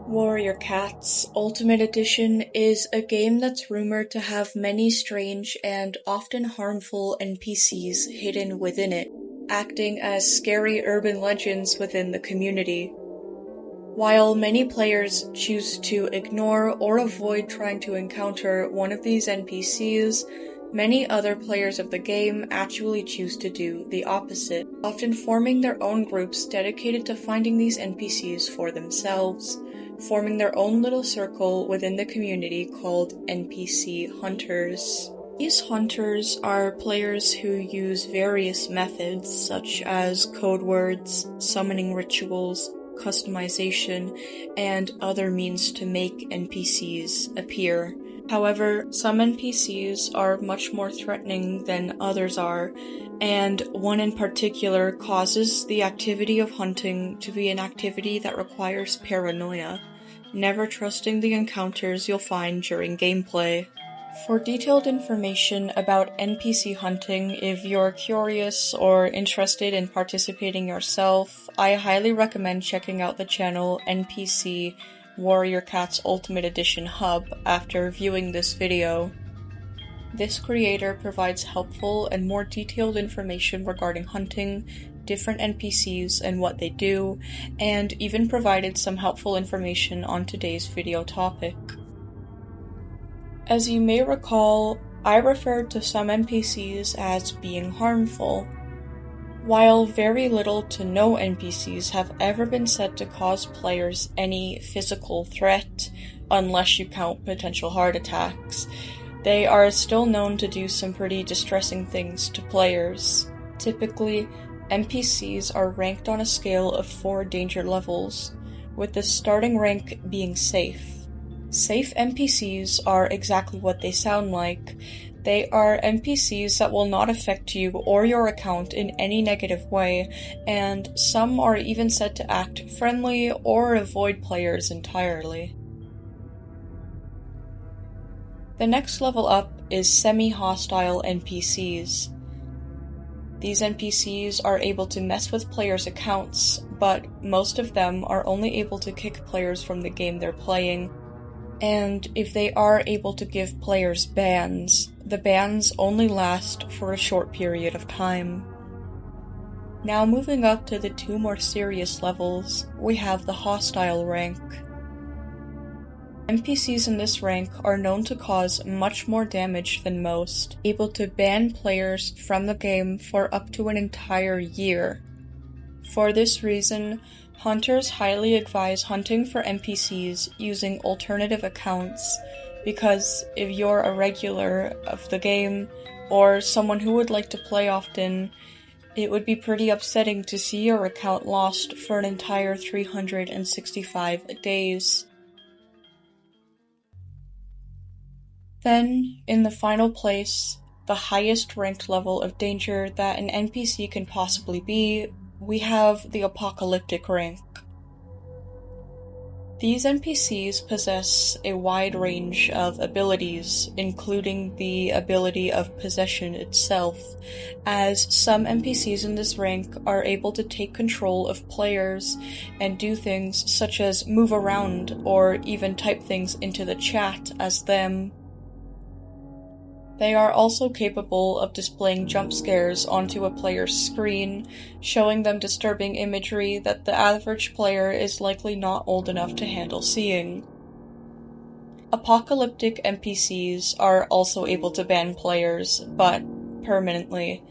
Warrior Cats Ultimate Edition is a game that's rumored to have many strange and often harmful NPCs hidden within it, acting as scary urban legends within the community. While many players choose to ignore or avoid trying to encounter one of these NPCs, many other players of the game actually choose to do the opposite, often forming their own groups dedicated to finding these NPCs for themselves, forming their own little circle within the community called NPC Hunters. These hunters are players who use various methods such as code words, summoning rituals, customization, and other means to make NPCs appear. However, some NPCs are much more threatening than others are, and one in particular causes the activity of hunting to be an activity that requires paranoia, never trusting the encounters you'll find during gameplay. For detailed information about NPC hunting, if you're curious or interested in participating yourself, I highly recommend checking out the channel NPC Warrior Cats Ultimate Edition Hub after viewing this video. This creator provides helpful and more detailed information regarding hunting, different NPCs and what they do, and even provided some helpful information on today's video topic. As you may recall, I referred to some NPCs as being harmful. While very little to no NPCs have ever been said to cause players any physical threat, unless you count potential heart attacks, they are still known to do some pretty distressing things to players. Typically, NPCs are ranked on a scale of 4 danger levels, with the starting rank being safe. Safe NPCs are exactly what they sound like. They are NPCs that will not affect you or your account in any negative way, and some are even said to act friendly or avoid players entirely. The next level up is semi-hostile NPCs. These NPCs are able to mess with players' accounts, but most of them are only able to kick players from the game they're playing. And if they are able to give players bans, the bans only last for a short period of time. Now moving up to the 2 more serious levels, we have the hostile rank. NPCs in this rank are known to cause much more damage than most, able to ban players from the game for up to an entire year. For this reason, hunters highly advise hunting for NPCs using alternative accounts, because if you're a regular of the game, or someone who would like to play often, it would be pretty upsetting to see your account lost for an entire 365 days. Then, in the final place, the highest ranked level of danger that an NPC can possibly be, we have the apocalyptic rank. These NPCs possess a wide range of abilities, including the ability of possession itself, as some NPCs in this rank are able to take control of players and do things such as move around or even type things into the chat as them. They are also capable of displaying jump scares onto a player's screen, showing them disturbing imagery that the average player is likely not old enough to handle seeing. Apocalyptic NPCs are also able to ban players, but permanently,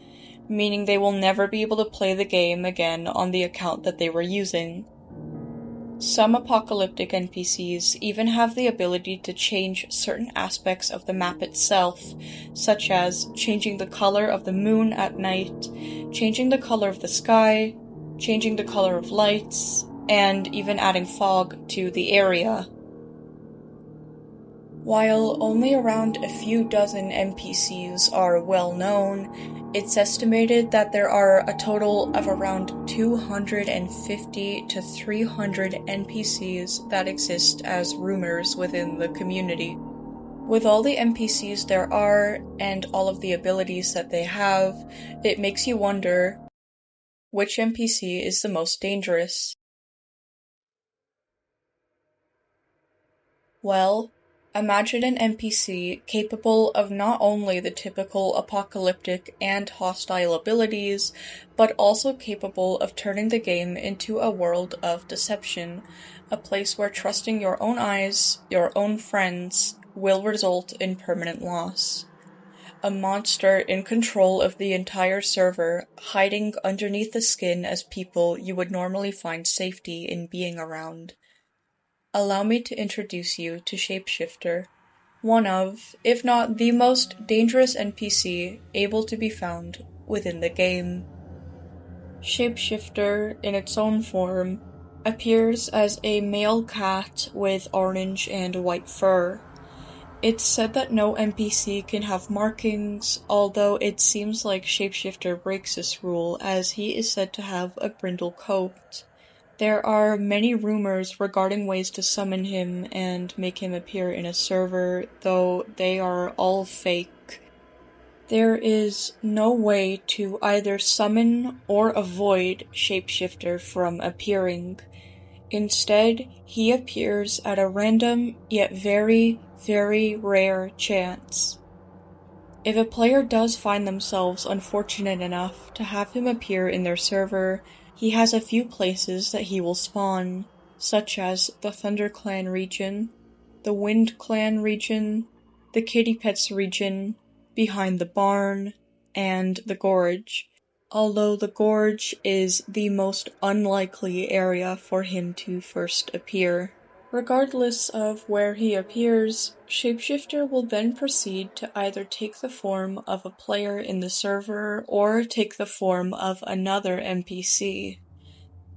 meaning they will never be able to play the game again on the account that they were using. Some apocalyptic NPCs even have the ability to change certain aspects of the map itself, such as changing the color of the moon at night, changing the color of the sky, changing the color of lights, and even adding fog to the area. While only around a few dozen NPCs are well known, it's estimated that there are a total of around 250 to 300 NPCs that exist as rumors within the community. With all the NPCs there are, and all of the abilities that they have, it makes you wonder, which NPC is the most dangerous? Well, imagine an NPC capable of not only the typical apocalyptic and hostile abilities, but also capable of turning the game into a world of deception, a place where trusting your own eyes, your own friends, will result in permanent loss. A monster in control of the entire server, hiding underneath the skin as people you would normally find safety in being around. Allow me to introduce you to Shapeshifter, one of, if not the most dangerous NPC able to be found within the game. Shapeshifter, in its own form, appears as a male cat with orange and white fur. It's said that no NPC can have markings, although it seems like Shapeshifter breaks this rule as he is said to have a brindle coat. There are many rumors regarding ways to summon him and make him appear in a server, though they are all fake. There is no way to either summon or avoid Shapeshifter from appearing. Instead, he appears at a random yet very, very rare chance. If a player does find themselves unfortunate enough to have him appear in their server, he has a few places that he will spawn, such as the ThunderClan region, the WindClan region, the Kitty Pets region, behind the barn, and the Gorge, although the Gorge is the most unlikely area for him to first appear. Regardless of where he appears, Shapeshifter will then proceed to either take the form of a player in the server or take the form of another NPC.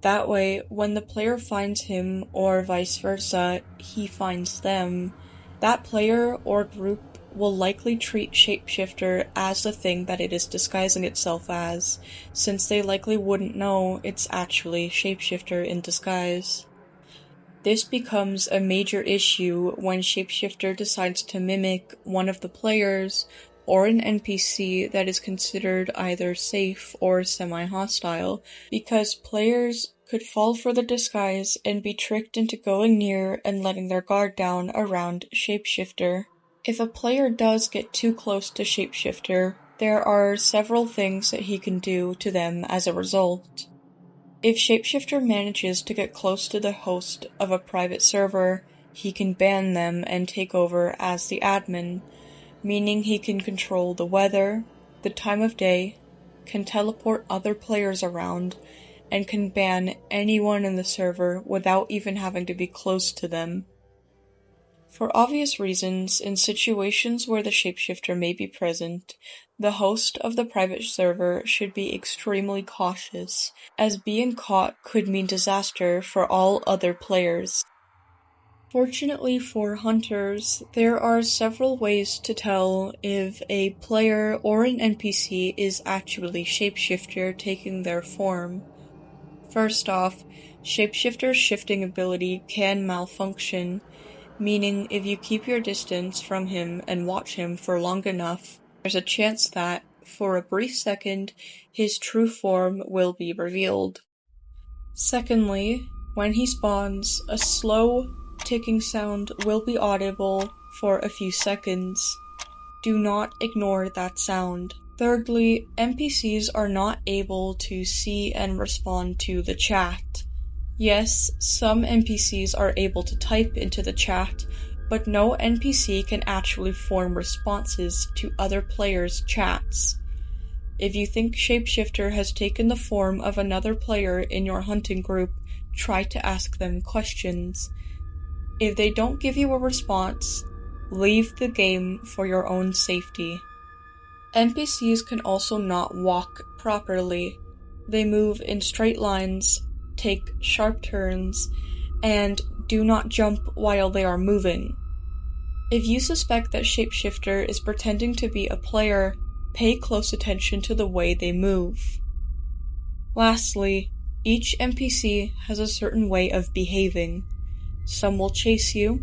That way, when the player finds him, or vice versa, he finds them, that player or group will likely treat Shapeshifter as the thing that it is disguising itself as, since they likely wouldn't know it's actually Shapeshifter in disguise. This becomes a major issue when Shapeshifter decides to mimic one of the players or an NPC that is considered either safe or semi-hostile, because players could fall for the disguise and be tricked into going near and letting their guard down around Shapeshifter. If a player does get too close to Shapeshifter, there are several things that he can do to them as a result. If Shapeshifter manages to get close to the host of a private server, he can ban them and take over as the admin, meaning he can control the weather, the time of day, can teleport other players around, and can ban anyone in the server without even having to be close to them. For obvious reasons, in situations where the Shapeshifter may be present, the host of the private server should be extremely cautious, as being caught could mean disaster for all other players. Fortunately for hunters, there are several ways to tell if a player or an NPC is actually Shapeshifter taking their form. First off, Shapeshifter's shifting ability can malfunction, meaning if you keep your distance from him and watch him for long enough, there's a chance that, for a brief second, his true form will be revealed. Secondly, when he spawns, a slow, ticking sound will be audible for a few seconds. Do not ignore that sound. Thirdly, NPCs are not able to see and respond to the chat. Yes, some NPCs are able to type into the chat, but no NPC can actually form responses to other players' chats. If you think Shapeshifter has taken the form of another player in your hunting group, try to ask them questions. If they don't give you a response, leave the game for your own safety. NPCs can also not walk properly. They move in straight lines, take sharp turns, and do not jump while they are moving. If you suspect that Shapeshifter is pretending to be a player, pay close attention to the way they move. Lastly, each NPC has a certain way of behaving. Some will chase you,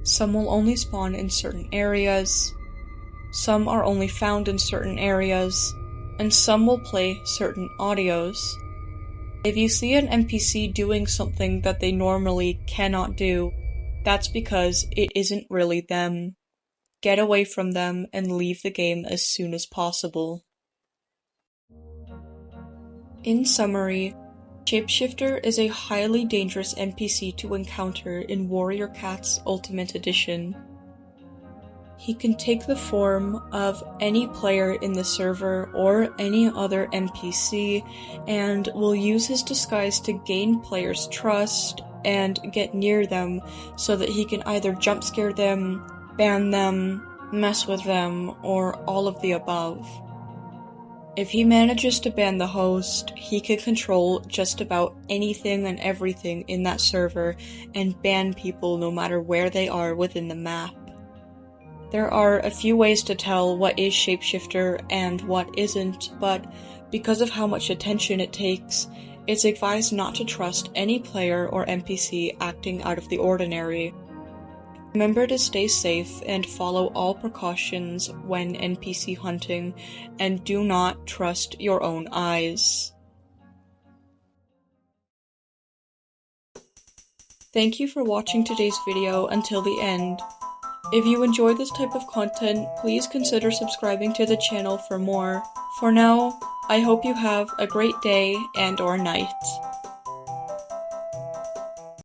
some will only spawn in certain areas, some are only found in certain areas, and some will play certain audios. If you see an NPC doing something that they normally cannot do, That's because it isn't really them. Get away from them and leave the game as soon as possible. In summary, Shapeshifter is a highly dangerous NPC to encounter in Warrior Cat's Ultimate Edition. He can take the form of any player in the server or any other NPC, and will use his disguise to gain players' trust and get near them so that he can either jump scare them, ban them, mess with them, or all of the above. If he manages to ban the host, he can control just about anything and everything in that server and ban people no matter where they are within the map. There are a few ways to tell what is Shapeshifter and what isn't, but because of how much attention it takes, it's advised not to trust any player or NPC acting out of the ordinary. Remember to stay safe and follow all precautions when NPC hunting, and do not trust your own eyes. Thank you for watching today's video until the end. If you enjoy this type of content, please consider subscribing to the channel for more. For now, I hope you have a great day and/or night.